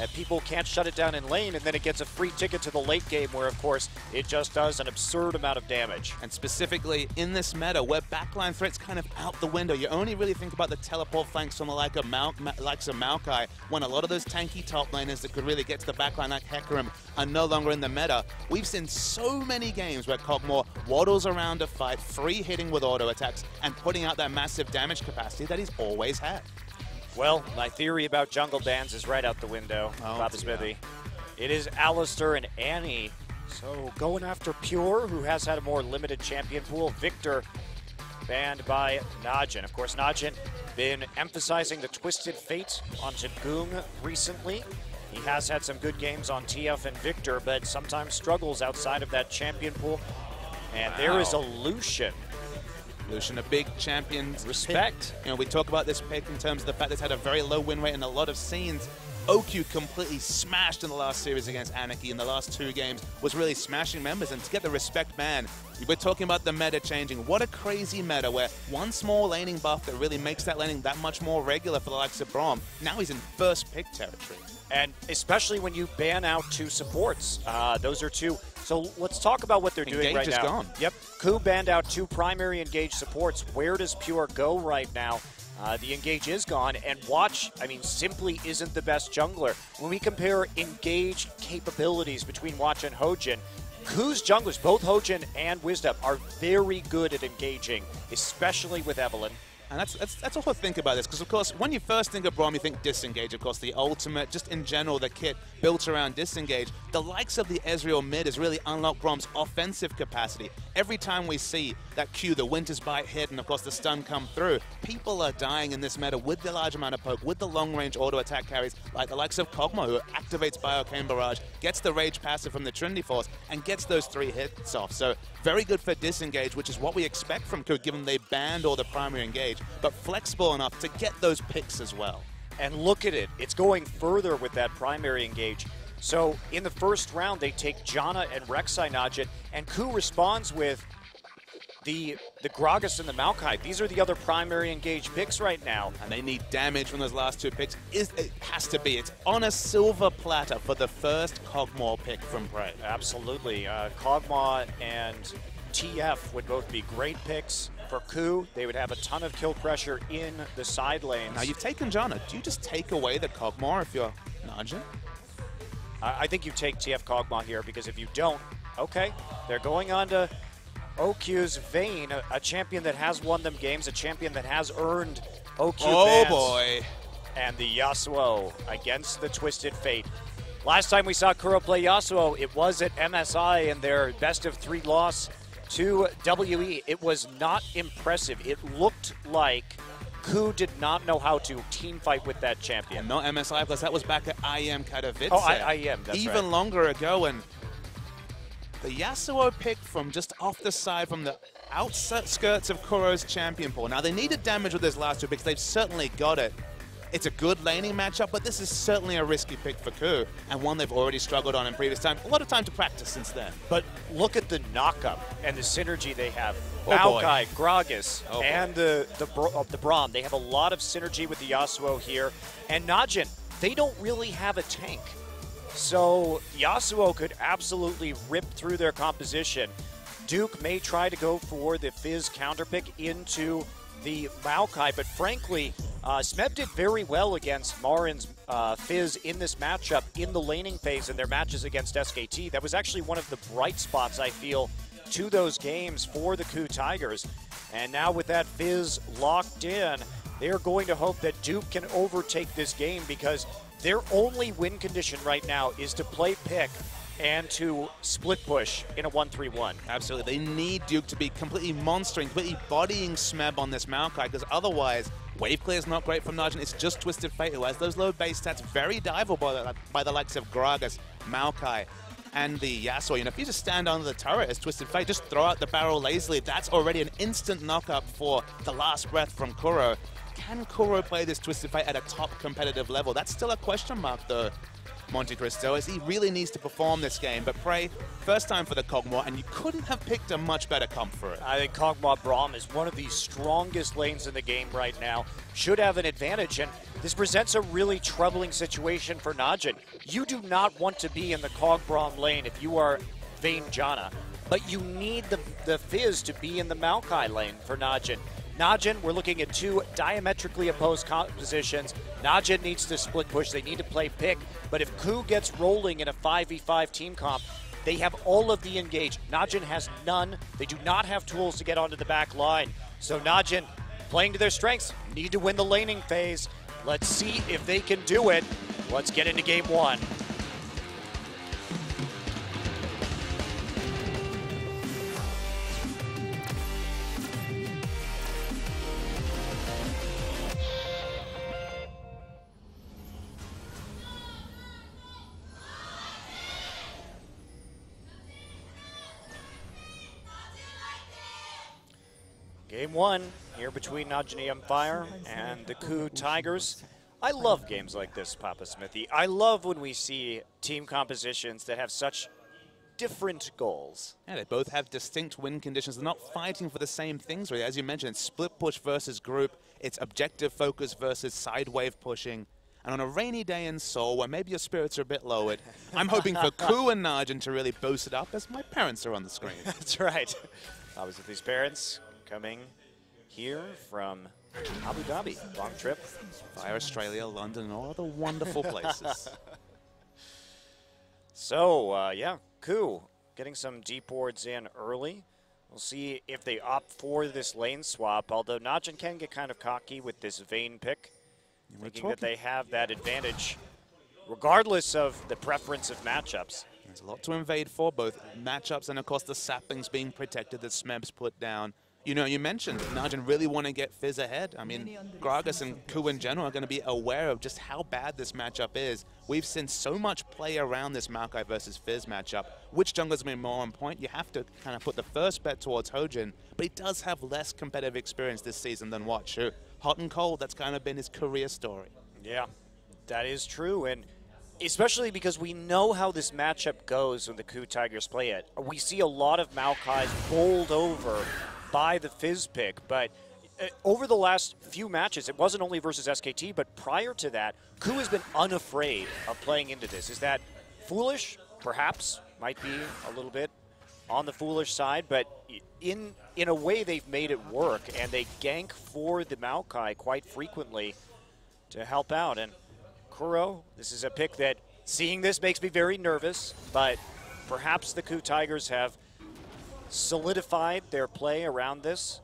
that people can't shut it down in lane, and then it gets a free ticket to the late game where, of course, it just does an absurd amount of damage. And specifically in this meta, where backline threat's kind of out the window, you only really think about the teleport flanks from the likes of Maokai, when a lot of those tanky top laners that could really get to the backline like Hecarim are no longer in the meta. We've seen so many games where Kog'Maw waddles around a fight, free hitting with auto attacks, and putting out that massive damage capacity that he's always had. Well, my theory about jungle bans is right out the window, Papa Smithy. It is Alistair and Annie. So going after Pure, who has had a more limited champion pool. Victor banned by Najin. Of course, Najin been emphasizing the Twisted Fate on Jagung recently. He has had some good games on TF and Victor, but sometimes struggles outside of that champion pool. And there is a Lucian. Lucian, a big champion. Respect. Pick. You know, we talk about this pick in terms of the fact that it's had a very low win rate in a lot of scenes. OQ completely smashed in the last series against Anarchy in the last 2 games, was really smashing members, and to get the respect ban, we're talking about the meta changing. What a crazy meta where one small laning buff that really makes that laning that much more regular for the likes of Braum. Now he's in first pick territory. And especially when you ban out 2 supports. Those are 2. So let's talk about what they're doing right now. Engage is gone. Yep. KOO banned out 2 primary Engage supports. Where does Pure go right now? The Engage is gone, and Watch, I mean, simply isn't the best jungler. When we compare Engage capabilities between Watch and Hojin, KOO's junglers, both Hojin and Wisdom, are very good at engaging, especially with Evelynn. And that's all I think about this, because of course, when you first think of Braum, you think Disengage, of course, the ultimate, just in general, the kit built around Disengage. The likes of the Ezreal mid has really unlocked Braum's offensive capacity. Every time we see that Q, the Winter's Bite hit, and of course the stun come through, people are dying in this meta with the large amount of poke, with the long-range auto attack carries, like the likes of Kog'Maw, who activates Biocane Barrage, gets the Rage passive from the Trinity Force, and gets those 3 hits off. So very good for Disengage, which is what we expect from KOO, given they banned all the primary Engage, but flexible enough to get those picks as well. And look at it, it's going further with that primary Engage. So in the first round, they take Janna and Rek'Sai Najin, and KOO responds with the Gragas and the Maokai. These are the other primary Engage picks right now. And they need damage from those last 2 picks. It has to be. It's on a silver platter for the first Kog'Maw pick from Prey. Absolutely. Kog'Maw and TF would both be great picks for KOO. They would have a ton of kill pressure in the side lanes. Now you've taken Janna. Do you just take away the Kog'Maw if you're Najin? I think you take TF Kog'Maw here, because if you don't, okay, they're going on to OQ's Vayne, a champion that has won them games, a champion that has earned OQ bans. Boy. And the Yasuo against the Twisted Fate. Last time we saw Kuro play Yasuo, it was at MSI in their best-of-3 loss to WE. It was not impressive. It looked like KOO did not know how to team fight with that champion. And not MSI, plus that was back at IEM Katowice. Oh, IEM, that's even longer ago, and the Yasuo pick from just off the side, from the outskirts of Kuro's champion pool. Now, they needed damage with those last 2 picks. They've certainly got it. It's a good laning matchup, but this is certainly a risky pick for KOO, and one they've already struggled on in previous time. A lot of time to practice since then. But look at the knockup and the synergy they have. Maokai, Gragas, and the Braum. They have a lot of synergy with the Yasuo here. And Najin, they don't really have a tank. So Yasuo could absolutely rip through their composition. Duke may try to go for the Fizz counterpick into the Maokai, but frankly, Smeb did very well against Marin's Fizz in this matchup in the laning phase in their matches against SKT. That was actually one of the bright spots, I feel, to those games for the KOO Tigers. And now with that Fizz locked in, they're going to hope that Duke can overtake this game, because their only win condition right now is to play pick and to split push in a 1-3-1. Absolutely. They need Duke to be completely monstering, completely bodying Smeb on this Maokai, because otherwise, wave clear is not great from Najin. It's just Twisted Fate, who has those low base stats, very diveable by the likes of Gragas, Maokai, and the Yasuo. You know, if you just stand under the turret as Twisted Fate, just throw out the barrel lazily, that's already an instant knockup for the last breath from Kuro. Can Kuro play this Twisted Fate at a top competitive level? That's still a question mark, though, Monte Cristo, as he really needs to perform this game. But Prey, first time for the Kog'Maw, and you couldn't have picked a much better comp for it. I think Kog'Maw Braum is one of the strongest lanes in the game right now. Should have an advantage, and this presents a really troubling situation for Najin. You do not want to be in the Cog-Braum lane if you are Vayne Janna, but you need the Fizz to be in the Maokai lane for Najin. Najin, we're looking at two diametrically opposed positions. Najin needs to split push. They need to play pick. But if KOO gets rolling in a 5v5 team comp, they have all of the engage. Najin has none. They do not have tools to get onto the back line. So Najin, playing to their strengths, need to win the laning phase. Let's see if they can do it. Let's get into game one. Game one here between Najin mFire and the KOO Tigers. I love games like this, Papa Smithy. I love when we see team compositions that have such different goals. Yeah, they both have distinct win conditions. They're not fighting for the same things, really. As you mentioned, it's split push versus group. It's objective focus versus side wave pushing. And on a rainy day in Seoul, where maybe your spirits are a bit lowered, I'm hoping for KOO and Najin to really boost it up as my parents are on the screen. That's right. I was with these parents coming here from Abu Dhabi. Long trip. Via Australia, London, and all other wonderful places. So, yeah, KOO getting some deep wards in early. We'll see if they opt for this lane swap, although Najin can get kind of cocky with this Vayne pick, thinking that they have that advantage regardless of the preference of matchups. There's a lot to invade for, both matchups and, of course, the saplings being protected that Smeb's put down. You know, you mentioned Najin really want to get Fizz ahead. I mean, Gragas and KOO in general are going to be aware of just how bad this matchup is. We've seen so much play around this Maokai versus Fizz matchup. Which jungler's going to be more on point? You have to kind of put the first bet towards Hojin, but he does have less competitive experience this season than Watch. Hot and cold, that's kind of been his career story. Yeah, that is true, and especially because we know how this matchup goes when the KOO Tigers play it. We see a lot of Maokais bowled over by the Fizz pick, but over the last few matches, it wasn't only versus SKT, but prior to that, KOO has been unafraid of playing into this. Is that foolish? Perhaps. Might be a little bit on the foolish side, but in a way they've made it work, and they gank for the Maokai quite frequently to help out. And Kuro, this is a pick that, seeing this makes me very nervous, but perhaps the KOO Tigers have solidified their play around this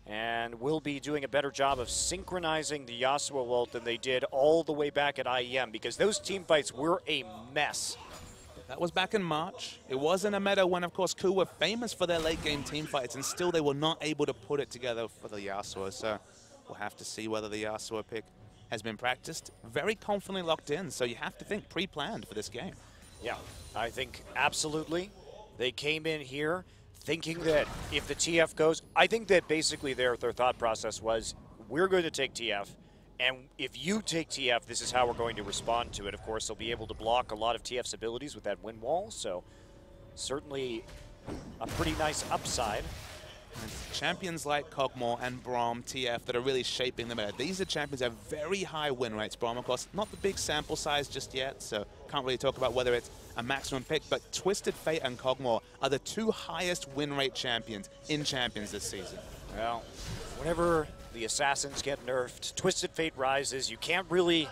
and will be doing a better job of synchronizing the Yasuo ult than they did all the way back at IEM, because those team fights were a mess. That was back in March. It was in a meta when, of course, KOO were famous for their late-game team fights, and still they were not able to put it together for the Yasuo. So we'll have to see whether the Yasuo pick has been practiced. Very confidently locked in, so you have to think pre-planned for this game. Yeah, I think absolutely. They came in here thinking that if the TF goes, I think that basically their thought process was, we're going to take TF, and if you take TF, this is how we're going to respond to it. Of course, they'll be able to block a lot of TF's abilities with that wind wall, so certainly a pretty nice upside. And champions like Kog'Maw and Braum, TF, that are really shaping the meta. These are champions that have very high win rates. Braum, of course, not the big sample size just yet, so can't really talk about whether it's a maximum pick, but Twisted Fate and Kog'Maw are the two highest win rate champions in Champions this season. Well, whenever the Assassins get nerfed, Twisted Fate rises. You can't really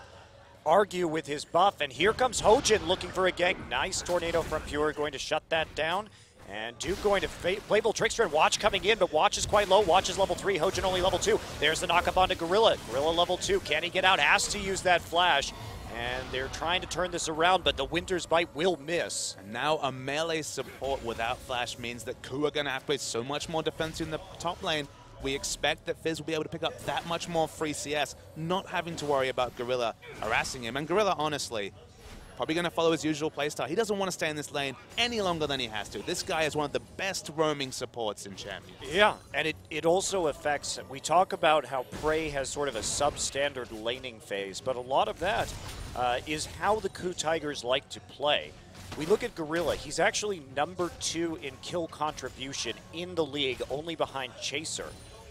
argue with his buff, and here comes Hojin looking for a gank. Nice tornado from Pure, going to shut that down. And Duke going to Playable Trickster, and Watch coming in, but Watch is quite low. Watch is level 3, Hojin only level 2. There's the knock-up onto Gorilla. Gorilla level 2. Can he get out? Has to use that flash. And they're trying to turn this around, but the Winter's Bite will miss. And now a melee support without flash means that KOO are going to have to play so much more defense in the top lane. We expect that Fizz will be able to pick up that much more free CS, not having to worry about Gorilla harassing him. And Gorilla, honestly, probably going to follow his usual playstyle. He doesn't want to stay in this lane any longer than he has to. This guy is one of the best roaming supports in Champions. Yeah, and it also affects, we talk about how Prey has sort of a substandard laning phase, but a lot of that is how the KOO Tigers like to play. We look at Gorilla, he's actually number 2 in kill contribution in the league, only behind Chaser.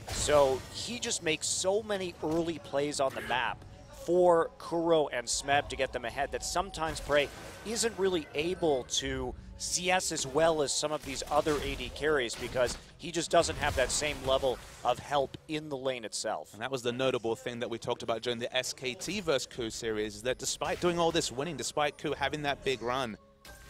So he just makes so many early plays on the map for KOO and Smeb to get them ahead that sometimes Prey isn't really able to CS as well as some of these other AD carries because he just doesn't have that same level of help in the lane itself. And that was the notable thing that we talked about during the SKT vs. KOO series, is that despite doing all this winning, despite KOO having that big run,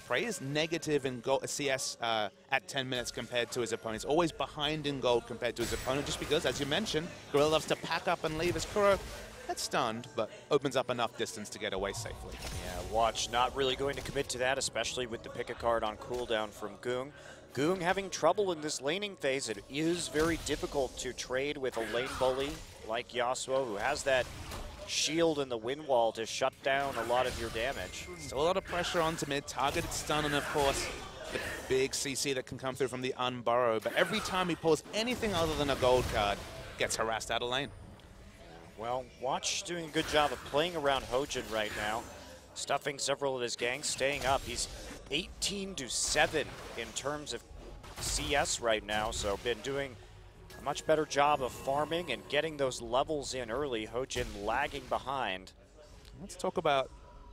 Prey is negative in gold, CS at 10 minutes compared to his opponents. Always behind in gold compared to his opponent, just because, as you mentioned, Gorilla loves to pack up and leave. As KOO gets stunned, but opens up enough distance to get away safely. Yeah, Watch not really going to commit to that, especially with the pick a card on cooldown from Goong. Goong having trouble in this laning phase. It is very difficult to trade with a lane bully like Yasuo, who has that shield in the wind wall to shut down a lot of your damage. Still a lot of pressure onto mid, targeted stun, and of course the big CC that can come through from the unburrow. But every time he pulls anything other than a gold card, gets harassed out of lane. Well, Watch doing a good job of playing around Hojin right now, stuffing several of his gangs, staying up. He's 18-7 in terms of CS right now, so been doing a much better job of farming and getting those levels in early. Hojin lagging behind. Let's talk about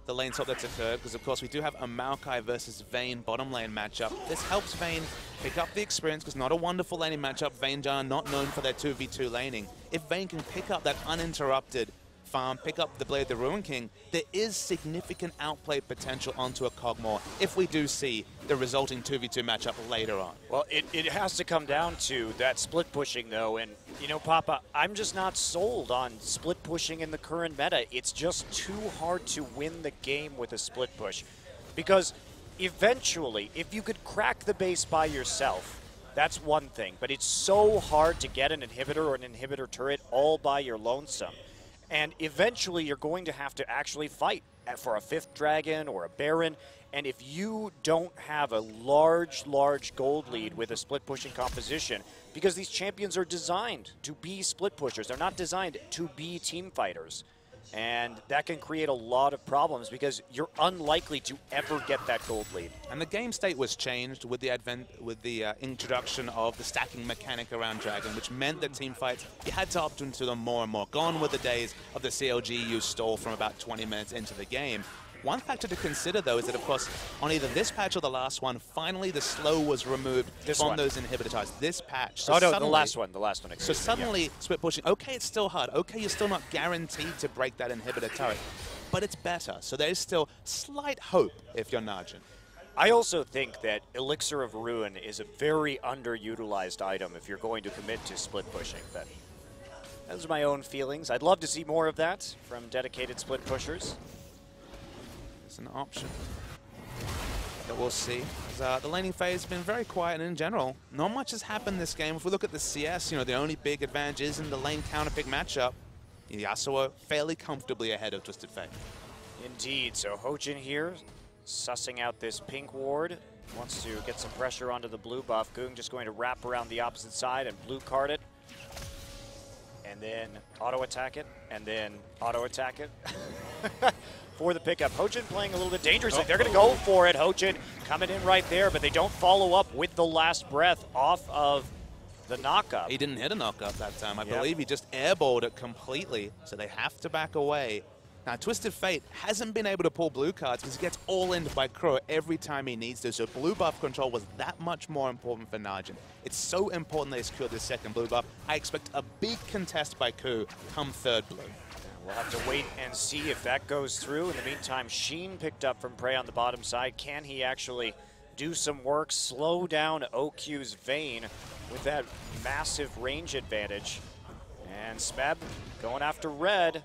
the lane swap that's occurred, because of course we do have a Maokai versus Vayne bottom lane matchup. This helps Vayne pick up the experience, because not a wonderful laning matchup. Vayne are not known for their 2v2 laning. If Vayne can pick up that uninterrupted farm, pick up the Blade of the Ruin King, there is significant outplay potential onto a Kog'Maw if we do see the resulting 2v2 matchup later on. Well, it has to come down to that split pushing, though, and, you know, Papa, I'm just not sold on split pushing in the current meta. It's just too hard to win the game with a split push, because eventually, if you could crack the base by yourself, that's one thing, but it's so hard to get an inhibitor or an inhibitor turret all by your lonesome. And eventually you're going to have to actually fight for a 5th dragon or a baron. And if you don't have a large gold lead with a split pushing composition, because these champions are designed to be split pushers, they're not designed to be team fighters. And that can create a lot of problems because you're unlikely to ever get that gold lead. And the game state was changed with the introduction of the stacking mechanic around Dragon, which meant that team fights, you had to opt into them more and more. Gone were the days of the CLG you stole from about 20 minutes into the game. One factor to consider, though, is that, of course, on either this patch or the last one, finally the slow was removed from those inhibitor ties. This patch. So no, the last one. So suddenly, split pushing, okay, it's still hard. Okay, you're still not guaranteed to break that inhibitor turret, but it's better. So there's still slight hope if you're Najin. I also think that Elixir of Ruin is a very underutilized item if you're going to commit to split pushing. But those are my own feelings. I'd love to see more of that from dedicated split pushers. It's an option that we'll see. The laning phase has been very quiet, and in general, not much has happened this game. If we look at the CS, you know, the only big advantage is in the lane counterpick matchup. Yasuo fairly comfortably ahead of Twisted Fate. Indeed. So Hojin here, sussing out this pink ward. Wants to get some pressure onto the blue buff. Goong just going to wrap around the opposite side and blue card it. And then auto-attack it, and then auto-attack it. For the pickup. Hojin playing a little bit dangerously. They're going to go for it. Hojin coming in right there, but they don't follow up with the last breath off of the knockup. He didn't hit a knockup that time. I believe he just airballed it completely, so they have to back away. Now, Twisted Fate hasn't been able to pull blue cards because he gets all-in by KOO every time he needs to, so blue buff control was that much more important for Najin. It's so important they secured this second blue buff. I expect a big contest by KOO come third blue. We'll have to wait and see if that goes through. In the meantime, Sheen picked up from Prey on the bottom side. Can he actually do some work, slow down OQ's Vayne with that massive range advantage? And Smeb going after red.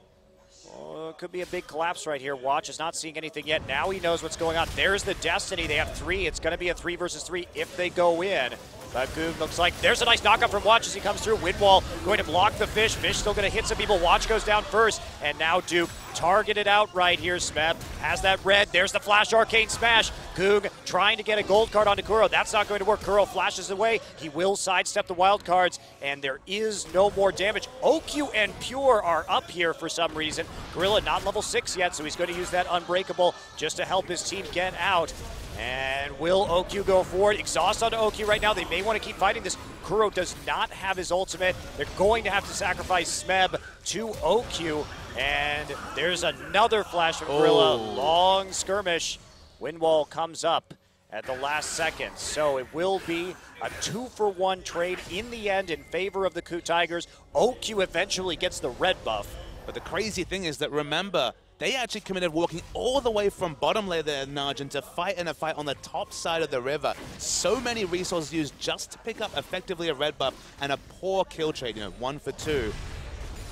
Oh, it could be a big collapse right here. Watch is not seeing anything yet. Now he knows what's going on. There's the Destiny. They have 3. It's going to be a 3 versus 3 if they go in. But Goong looks like there's a nice knockup from Watch as he comes through. Windwall going to block the Fish. Fish still going to hit some people. Watch goes down first. And now Duke targeted out right here. Smeb has that red. There's the flash arcane smash. Goong trying to get a gold card onto KOO. That's not going to work. KOO flashes away. He will sidestep the wild cards. And there is no more damage. OQ and Pure are up here for some reason. Gorilla not level 6 yet, so he's going to use that Unbreakable just to help his team get out. And will OQ go forward? Exhaust onto OQ right now. They may want to keep fighting this. KOO does not have his ultimate. They're going to have to sacrifice Smeb to OQ. And there's another flash from Gorilla. Long skirmish. Wind wall comes up at the last second. So it will be a 2-for-1 trade in the end in favor of the KOO Tigers. OQ eventually gets the red buff. But the crazy thing is that, remember, they actually committed walking all the way from bottom layer there, Najin, to fight in a fight on the top side of the river. So many resources used just to pick up effectively a red buff and a poor kill trade, 1 for 2.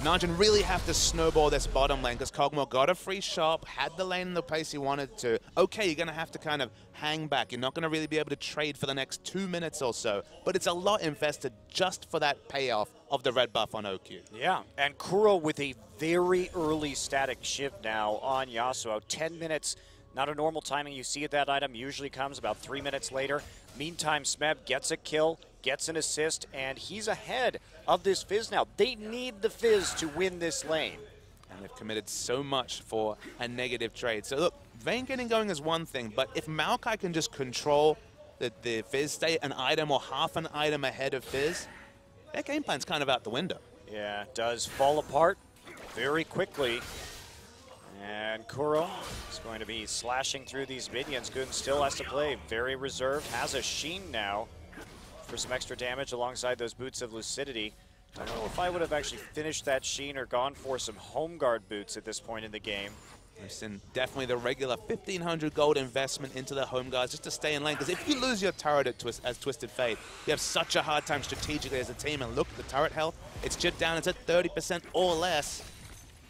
Najin really have to snowball this bottom lane because Kog'Maw got a free shop, had the lane in the place he wanted to. Okay, you're going to have to kind of hang back. You're not going to really be able to trade for the next 2 minutes or so, but it's a lot invested just for that payoff of the red buff on OQ. Yeah, and Kuro with a very early static shift now on Yasuo. 10 minutes, not a normal timing you see at that item, usually comes about 3 minutes later. Meantime, Smeb gets a kill, gets an assist, and he's ahead of this Fizz now. They need the Fizz to win this lane. And they've committed so much for a negative trade. So look, Vayne getting going is one thing, but if Maokai can just control the Fizz, stay an item or half an item ahead of Fizz, their game plan's kind of out the window. Yeah, it does fall apart very quickly. And Kuro is going to be slashing through these minions. Goon still has to play very reserved, has a Sheen now for some extra damage alongside those Boots of Lucidity. I don't know if I would have actually finished that Sheen or gone for some Home Guard boots at this point in the game. Listen, definitely the regular 1,500 gold investment into the Home Guards just to stay in lane. Because if you lose your turret as Twisted Fate, you have such a hard time strategically as a team. And look at the turret health. It's chipped down. It's at 30% or less.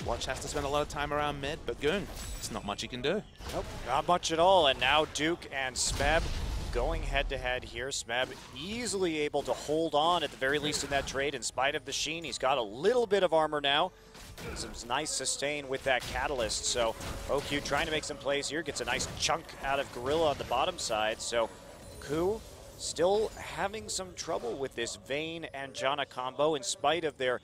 Watch has to spend a lot of time around mid, but Goon, it's not much he can do. Nope, not much at all. And now Duke and Smeb going head-to-head here. Smeb easily able to hold on, at the very least in that trade, in spite of the Sheen. He's got a little bit of armor now. Some nice sustain with that Catalyst. So OQ trying to make some plays here. Gets a nice chunk out of Gorilla on the bottom side. So KOO still having some trouble with this Vayne and Janna combo in spite of their,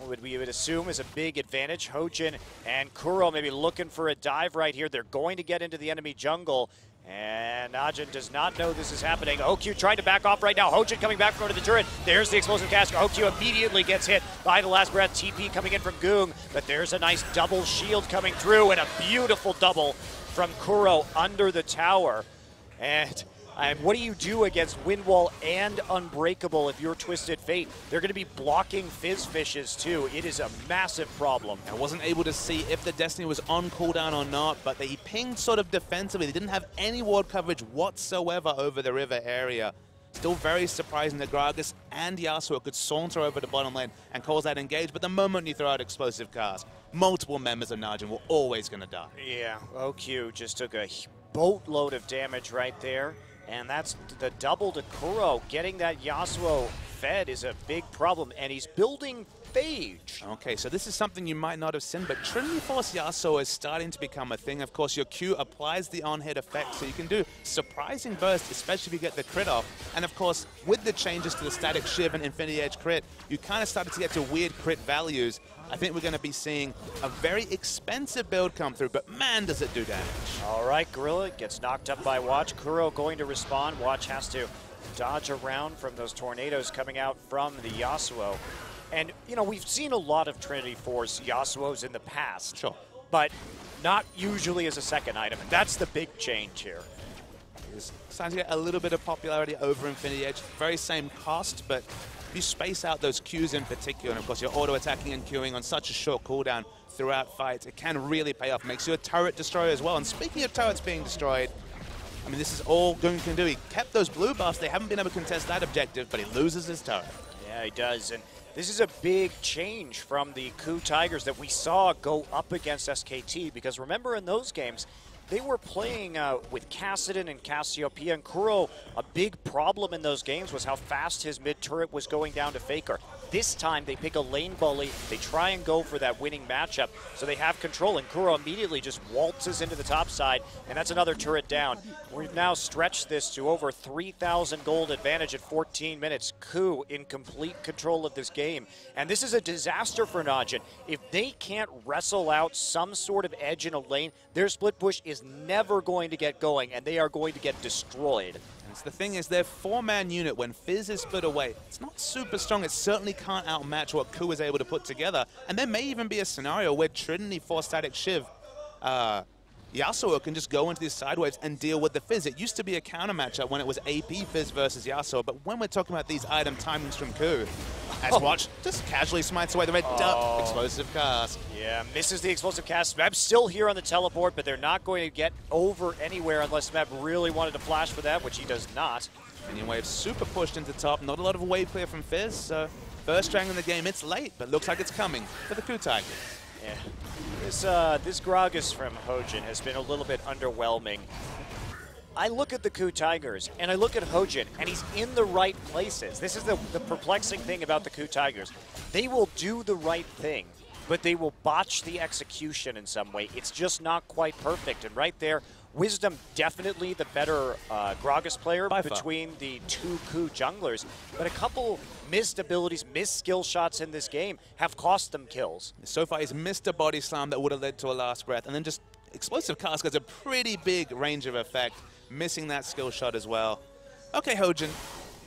what we would assume is a big advantage. Hojin and Kuro maybe looking for a dive right here. They're going to get into the enemy jungle. And Najin does not know this is happening. OQ trying to back off right now. Hojin coming back from under the turret. There's the explosive cast. OQ immediately gets hit by the last breath. TP coming in from Goong. But there's a nice double shield coming through and a beautiful double from Kuro under the tower. And what do you do against Windwall and Unbreakable if you're Twisted Fate? They're going to be blocking Fizz Fishes too. It is a massive problem. I wasn't able to see if the Destiny was on cooldown or not, but they pinged sort of defensively. They didn't have any ward coverage whatsoever over the river area. Still very surprising that Gragas and Yasuo could saunter over the bottom lane and cause that engage, but the moment you throw out explosive cast, multiple members of Najin were always going to die. Yeah, OQ just took a boatload of damage right there. And that's the double to Kuro. Getting that Yasuo fed is a big problem, and he's building Phage. Okay, so this is something you might not have seen, but Trinity Force Yasuo is starting to become a thing. Of course, your Q applies the on-hit effect, so you can do surprising burst, especially if you get the crit off. And of course, with the changes to the static shiv and Infinity Edge crit, you kind of started to get to weird crit values. I think we're going to be seeing a very expensive build come through, but man, does it do damage. All right, Gorilla gets knocked up by Watch. Kuro going to respond. Watch has to dodge around from those tornadoes coming out from the Yasuo. And, we've seen a lot of Trinity Force Yasuos in the past. Sure. But not usually as a second item, and that's the big change here. It's starting to get a little bit of popularity over Infinity Edge. Very same cost, but you space out those Qs in particular, and of course you're auto-attacking and queuing on such a short cooldown throughout fights, it can really pay off. Makes you a turret destroyer as well. And speaking of turrets being destroyed, I mean, this is all Goon can do. He kept those blue buffs. They haven't been able to contest that objective, but he loses his turret. Yeah, he does. And this is a big change from the KOO Tigers that we saw go up against SKT, because remember in those games, they were playing with Kassadin and Cassiopeia, and Kuro, a big problem in those games was how fast his mid-turret was going down to Faker. This time, they pick a lane bully, they try and go for that winning matchup, so they have control, and Kuro immediately just waltzes into the top side, and that's another turret down. We've now stretched this to over 3,000 gold advantage at 14 minutes. KOO in complete control of this game, and this is a disaster for Najin. If they can't wrestle out some sort of edge in a lane, their split push is never going to get going, and they are going to get destroyed. things. The thing is, their 4-man unit, when Fizz is split away, it's not super strong. It certainly can't outmatch what KOO is able to put together. And there may even be a scenario where Trinity 4-static Shiv, Yasuo can just go into these sideways and deal with the Fizz. It used to be a counter matchup when it was AP Fizz versus Yasuo, but when we're talking about these item timings from KOO, as watch just casually smites away the red duck. Explosive cast. Yeah, misses the explosive cast. Smeb's still here on the teleport, but they're not going to get over anywhere unless Smeb really wanted to flash for that, which he does not. Minion wave super pushed into top. Not a lot of wave clear from Fizz, so first dragon in the game. It's late, but looks like it's coming for the KOO Tigers. Yeah. This Gragas from Hojin has been a little bit underwhelming. I look at the KOO Tigers, and I look at Hojin, and he's in the right places. This is the perplexing thing about the KOO Tigers. They will do the right thing, but they will botch the execution in some way. It's just not quite perfect. And right there, Wisdom definitely the better Gragas player between the two KOO junglers, but a couple missed abilities, missed skill shots in this game have cost them kills. So far, he's missed a body slam that would have led to a last breath, and then just explosive cast has a pretty big range of effect, missing that skill shot as well. Okay, Hojin,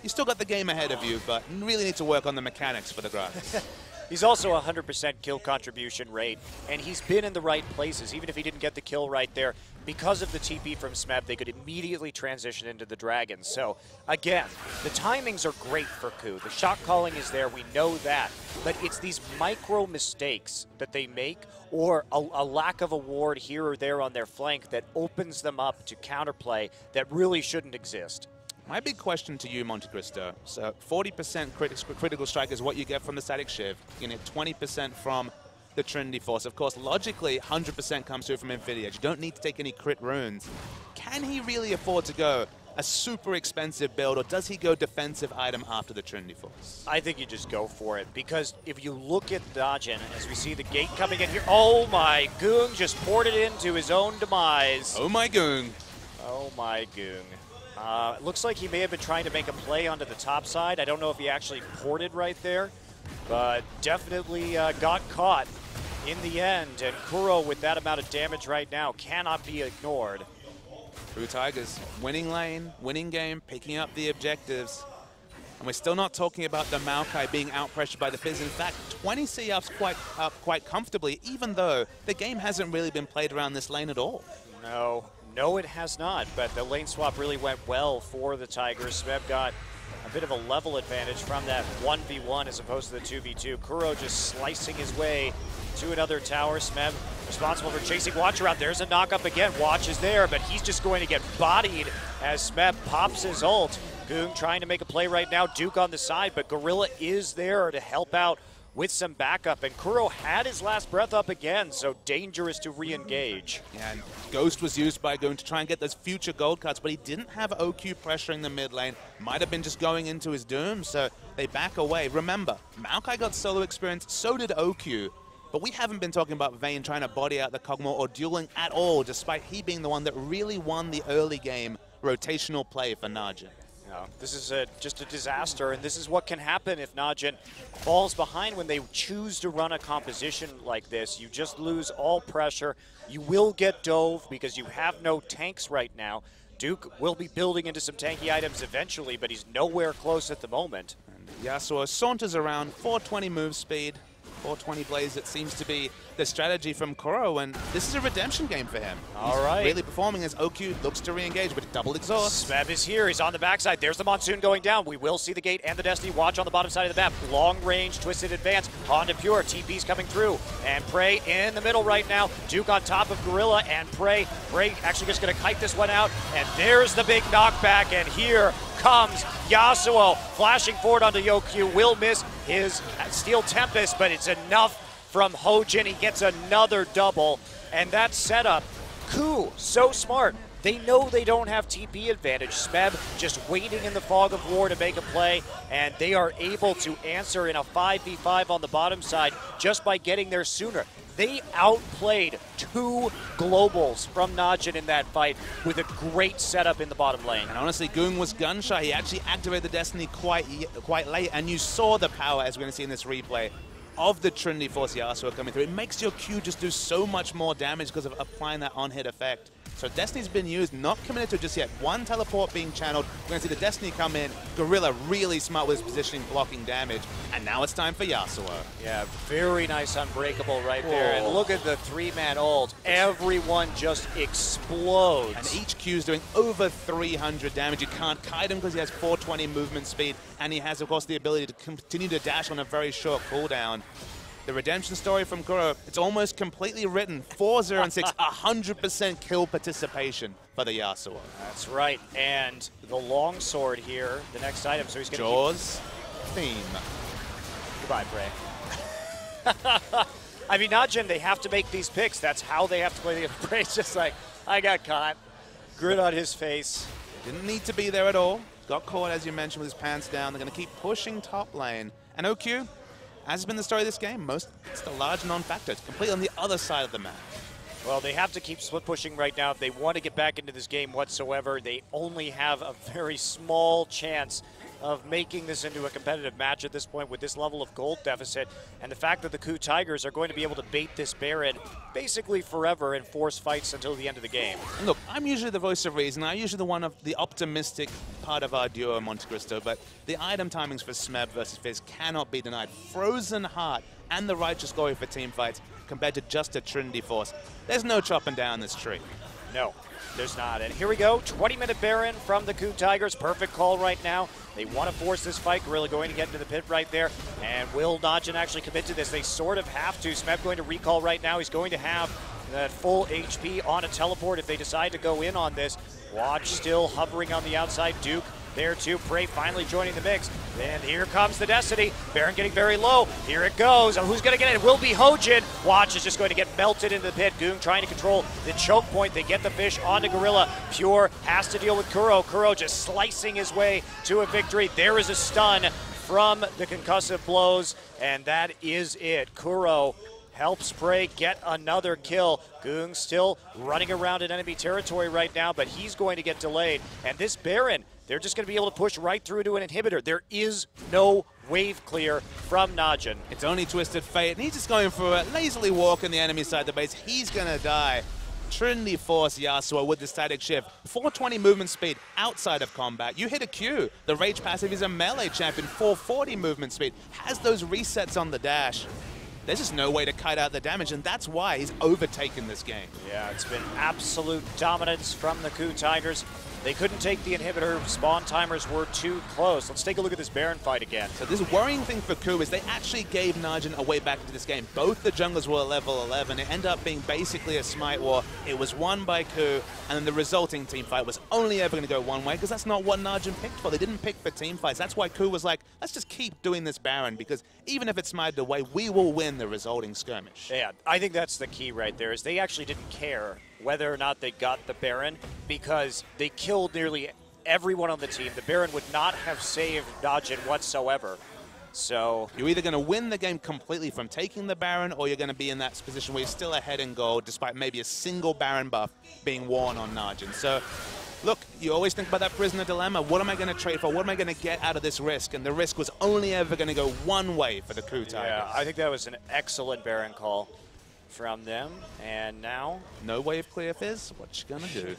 you still got the game ahead of you, but really need to work on the mechanics for the Gragas. He's also a 100% kill contribution rate, and he's been in the right places. Even if he didn't get the kill right there, because of the TP from Smeb, they could immediately transition into the Dragon. So, again, the timings are great for KOO. The shot calling is there, we know that. But it's these micro mistakes that they make, or a lack of a ward here or there on their flank that opens them up to counterplay that really shouldn't exist. My big question to you, Monte Cristo. So 40% critical strike is what you get from the static Shiv. You get 20% from the Trinity Force. Of course, logically, 100% comes through from Infinity Edge. You don't need to take any crit runes. Can he really afford to go a super expensive build, or does he go defensive item after the Trinity Force? I think you just go for it, because if you look at Najin, as we see the gate coming in here, oh my, Goong just poured it into his own demise. Oh my Goong. Oh my Goong. It looks like he may have been trying to make a play onto the top side. I don't know if he actually ported right there, but definitely got caught in the end. And Kuro, with that amount of damage right now, cannot be ignored. KOO Tigers, winning lane, winning game, picking up the objectives. And we're still not talking about the Maokai being out-pressured by the Fizz. In fact, 20 C-ups quite comfortably, even though the game hasn't really been played around this lane at all. No, it has not, but the lane swap really went well for the Tigers. Smeb got a bit of a level advantage from that 1v1 as opposed to the 2v2. Kuro just slicing his way to another tower. Smeb responsible for chasing Watch around. There's a knock-up again. Watch is there, but he's just going to get bodied as Smeb pops his ult. Goong trying to make a play right now. Duke on the side, but Gorilla is there to help out with some backup, and Kuro had his last breath up again, so dangerous to re-engage. Yeah, and Ghost was used by Goong to try and get those future gold cards, but he didn't have OQ pressuring the mid lane. Might have been just going into his doom, so they back away. Remember, Maokai got solo experience, so did OQ, but we haven't been talking about Vayne trying to body out the Kog'Maw or dueling at all, despite he being the one that really won the early game rotational play for Najin. This is just a disaster, and this is what can happen if Najin falls behind when they choose to run a composition like this. You just lose all pressure. You will get dove because you have no tanks right now. Duke will be building into some tanky items eventually, but he's nowhere close at the moment. And Yasuo saunters around, 420 move speed. 420 Blaze, it seems to be the strategy from Kuro, and this is a redemption game for him. All right. Really performing as OQ looks to re-engage with double exhaust. Smeb is here. He's on the backside. There's the Monsoon going down. We will see the gate and the Destiny Watch on the bottom side of the map. Long range, twisted advance onto Pure. TP's coming through. And Prey in the middle right now. Duke on top of Gorilla and Prey. Prey actually just going to kite this one out. And there's the big knockback. And here comes Yasuo flashing forward onto Yoku. Will miss his Steel Tempest, but it's enough from Hojin. He gets another double, and that setup, KOO, so smart. They know they don't have TP advantage. Smeb just waiting in the fog of war to make a play, and they are able to answer in a 5v5 on the bottom side just by getting there sooner. They outplayed two globals from Najin in that fight with a great setup in the bottom lane. And honestly, Goong was gun shy. He actually activated the Destiny quite late, and you saw the power, as we're going to see in this replay, of the Trinity Force Yasuo coming through. It makes your Q just do so much more damage because of applying that on-hit effect. So Destiny's been used, not committed to just yet. One teleport being channeled. We're going to see the Destiny come in. Gorilla really smart with his positioning, blocking damage. And now it's time for Yasuo. Yeah, very nice Unbreakable right there. And look at the 3-man ult. Everyone just explodes. And each Q's doing over 300 damage. You can't kite him because he has 420 movement speed. And he has, of course, the ability to continue to dash on a very short cooldown. The redemption story from KOO, it's almost completely written. 4-0 and 6, 100% kill participation for the Yasuo. That's right. And the longsword here, the next item. So he's going to Jaws theme. Goodbye, Bray. I mean, Najin, they have to make these picks. That's how they have to play the game. Bray's just like, I got caught. Grin on his face. Didn't need to be there at all. Got caught, as you mentioned, with his pants down. They're going to keep pushing top lane. And OQ, as has been the story of this game, it's a large non-factor. It's completely on the other side of the map. Well, they have to keep split pushing right now if they want to get back into this game whatsoever. They only have a very small chance of making this into a competitive match at this point with this level of gold deficit, and the fact that the KOO Tigers are going to be able to bait this Baron basically forever and force fights until the end of the game. And look, I'm usually the voice of reason. I'm usually the one of the optimistic part of our duo, Monte Cristo, but the item timings for Smeb versus Fizz cannot be denied. Frozen Heart and the Righteous Glory for team fights compared to just a Trinity Force. There's no chopping down this tree. No, there's not. And here we go, 20-minute Baron from the KOO Tigers. Perfect call right now. They want to force this fight. Gorilla going to get into the pit right there. And will Najin actually commit to this? They sort of have to. Smeb going to recall right now. He's going to have that full HP on a teleport if they decide to go in on this. Watch still hovering on the outside. Duke there too. Prey finally joining the mix. And here comes the Destiny. Baron getting very low. Here it goes. Who's going to get it? It will be Hojin. Watch is just going to get melted into the pit. Goong trying to control the choke point. They get the fish onto Gorilla. Pure has to deal with KOO. KOO just slicing his way to a victory. There is a stun from the concussive blows, and that is it. KOO helps Prey get another kill. Goong still running around in enemy territory right now, but he's going to get delayed. And this Baron, they're just going to be able to push right through to an inhibitor. There is no wave clear from Najin. It's only Twisted Fate, and he's just going for a lazily walk on the enemy side of the base. He's going to die. Trinity Force Yasuo with the static shift. 420 movement speed outside of combat. You hit a Q. The Rage passive is a melee champion. 440 movement speed. Has those resets on the dash. There's just no way to kite out the damage, and that's why he's overtaken this game. Yeah, it's been absolute dominance from the KOO Tigers. They couldn't take the inhibitor. Spawn timers were too close. Let's take a look at this Baron fight again. So this worrying thing for KOO is they actually gave Najin a way back into this game. Both the junglers were level 11. It ended up being basically a smite war. It was won by KOO, and then the resulting team fight was only ever going to go one way because that's not what Najin picked for. They didn't pick for team fights. That's why KOO was like, let's just keep doing this Baron because even if it's smited away, we will win the resulting skirmish. Yeah, I think that's the key right there is they actually didn't care whether or not they got the Baron because they killed nearly everyone on the team. The Baron would not have saved Najin whatsoever. So you're either going to win the game completely from taking the Baron or you're going to be in that position where you're still ahead in gold despite maybe a single Baron buff being worn on Najin. So look, you always think about that prisoner dilemma. What am I going to trade for? What am I going to get out of this risk? And the risk was only ever going to go one way for the KOO Tigers. Yeah, I think that was an excellent Baron call from them. And now no wave clear, Fizz. What you gonna do?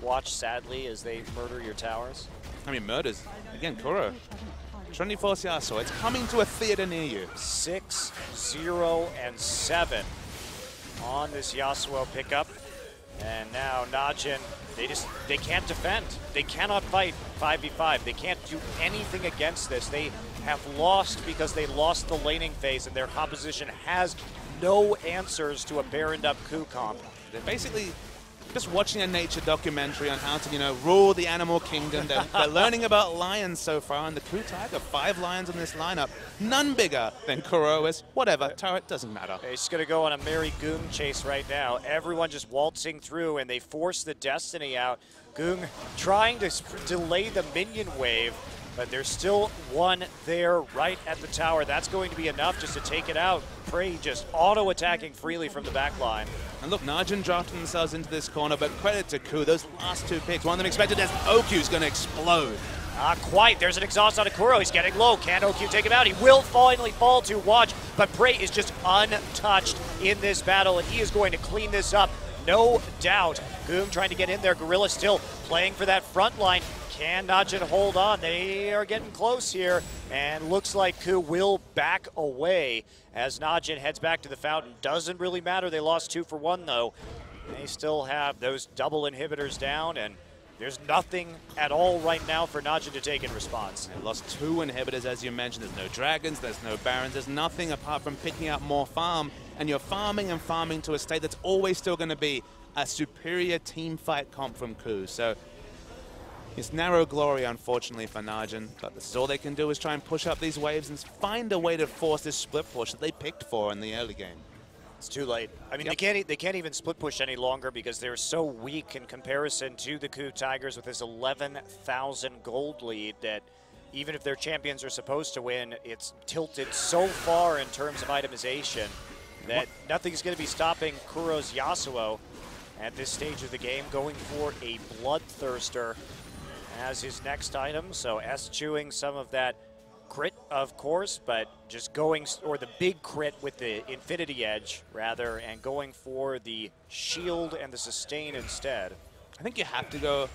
Watch sadly as they murder your towers. I mean, murders. Again, KOO. Trinity Force Yasuo. It's coming to a theater near you. 6, 0, and 7 on this Yasuo pickup. And now Najin, they can't defend. They cannot fight 5v5. They can't do anything against this. They have lost because they lost the laning phase and their composition has no answers to a Baroned up KOO comp. They're basically just watching a nature documentary on how to, rule the animal kingdom. They're learning about lions so far, and the KOO Tiger, 5 lions in this lineup. None bigger than KOO is. Whatever, turret doesn't matter. He's just going to go on a merry Goong chase right now. Everyone just waltzing through, and they force the Destiny out. Goong trying to delay the minion wave, but there's still one there right at the tower. That's going to be enough just to take it out. Prey just auto-attacking freely from the back line. And look, Najin dropped themselves into this corner, but credit to KOO. Those last 2 picks, one of them expected as OQ's going to explode. Not quite. There's an exhaust on KOO. He's getting low. Can OQ take him out? He will finally fall to Watch, but Prey is just untouched in this battle, and he is going to clean this up. no doubt. Goom trying to get in there. Gorilla still playing for that front line. Can Najin hold on? They are getting close here, and looks like KOO will back away as Najin heads back to the fountain. Doesn't really matter. They lost 2 for 1, though. They still have those double inhibitors down, and there's nothing at all right now for Najin to take in response. They lost 2 inhibitors, as you mentioned. There's no dragons, there's no barons, there's nothing apart from picking up more farm, and you're farming and farming to a state that's always still going to be a superior team fight comp from KOO. So it's narrow glory, unfortunately, for Najin, but this is all they can do is try and push up these waves and find a way to force this split push that they picked for in the early game. It's too late. I mean, they can't even split push any longer because they're so weak in comparison to the KOO Tigers with this 11,000 gold lead that even if their champions are supposed to win, it's tilted so far in terms of itemization that nothing's going to be stopping Kuro's Yasuo at this stage of the game, going for a Bloodthirster as his next item. So eschewing some of that crit, of course, but just going, or the big crit with the Infinity Edge, rather, and going for the shield and the sustain instead. I think you have to go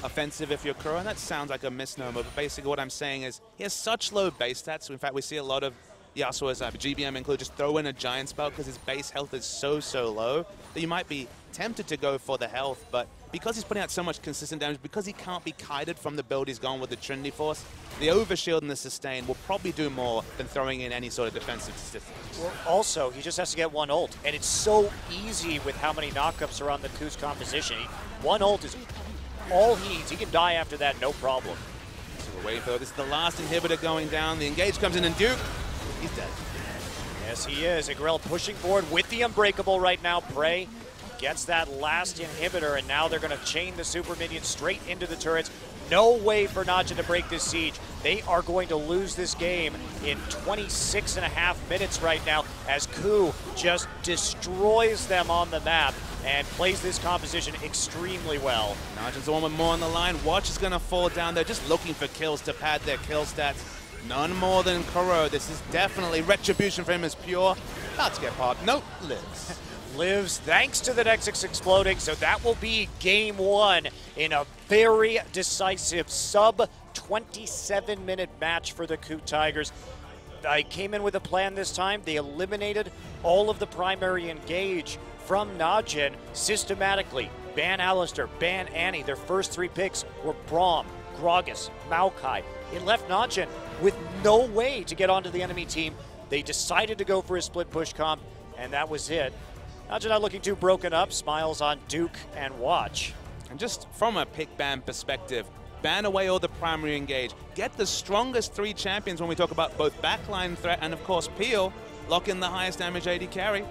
offensive if you're Kuro, and that sounds like a misnomer, but basically what I'm saying is he has such low base stats. So in fact, we see a lot of Yasuo's GBM include just throw in a giant spell because his base health is so low that you might be tempted to go for the health, but because he's putting out so much consistent damage, because he can't be kited from the build he's gone with the Trinity Force, the overshield and the sustain will probably do more than throwing in any sort of defensive statistics. Well, also, he just has to get 1 ult, and it's so easy with how many knockups are on the KOO's composition. 1 ult is all he needs. He can die after that, no problem. So we're waiting for this is the last inhibitor going down. The engage comes in, and Duke, he's dead. Yes, he is. Agrel pushing forward with the Unbreakable right now. Prey gets that last inhibitor, and now they're going to chain the super minions straight into the turrets. No way for Najin to break this siege. They are going to lose this game in 26.5 minutes right now as KOO just destroys them on the map and plays this composition extremely well. Najin's the one with more on the line. Watch is going to fall down. They're just looking for kills to pad their kill stats. None more than Kuro. This is definitely retribution for him as pure. About to get popped. Nope, lives. Lives thanks to the Nexus exploding, so that will be game 1 in a very decisive sub-27-minute match for the KOO Tigers. I came in with a plan this time. They eliminated all of the primary engage from Najin systematically. Ban Alistar, ban Annie. Their first 3 picks were Braum, Gragas, Maokai. It left Najin with no way to get onto the enemy team. They decided to go for a split push comp, and that was it. Najin not looking too broken up, smiles on Duke and Watch. And just from a pick ban perspective, ban away all the primary engage. Get the strongest 3 champions when we talk about both backline threat and, of course, Peel. Lock in the highest damage AD carry.